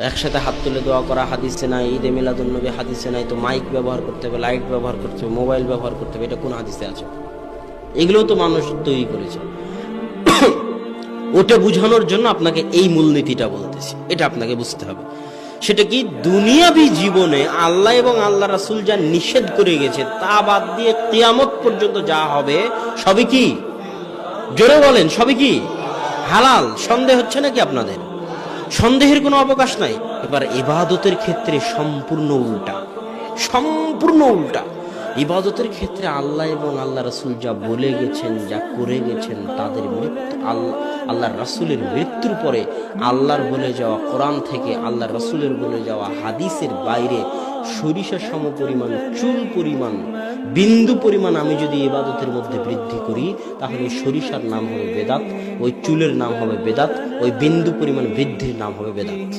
একসাথে হাত তুলে দোয়া করা হাদিসে নাই, ঈদে মিলাদুন্নবী হাদিসে নাই, তো মাইক ব্যবহার করতে হবে, লাইট ব্যবহার করতে হবে, মোবাইল ব্যবহার করতে হবে, এটা কোন হাদিসে আছে? এগুলোও তো মানুষ তৈরি করেছে। ওটা বুঝানোর জন্য আপনাকে এই মূলনীতিটা বলতেছি, এটা আপনাকে বুঝতে হবে। সেটা কি, দুনিয়াবী জীবনে আল্লাহ এবং আল্লাহ রাসূল যা নিষেধ করে গেছে তা বাদ দিয়ে কিয়ামত পর্যন্ত যা হবে সবই কি, জোরে বলেন, সবই কি হালাল। সন্দেহ হচ্ছে নাকি আপনাদের? সন্দেহের কোনো অবকাশ নাই। এবার ইবাদতের ক্ষেত্রে সম্পূর্ণ উল্টা, সম্পূর্ণ উল্টা। ইবাদতের ক্ষেত্রে আল্লাহ এবং আল্লাহ রাসূল যা বলে গেছেন, যা করে গেছেন, তাদের মৃত্যু আল্লাহর রাসূলের মৃত্যুর পরে আল্লাহর বলে যাওয়া কোরআন থেকে আল্লাহর রাসূলের বলে যাওয়া হাদিসের বাইরে সরিষা সম পরিমাণ, চুল পরিমাণ, বিন্দু পরিমাণ আমি যদি ইবাদতের মধ্যে বৃদ্ধি করি, তাহলে সরিষার নাম হবে বেদাত, ওই চুলের নাম হবে বেদাত, ওই বিন্দু পরিমাণ বৃদ্ধির নাম হবে বেদাত।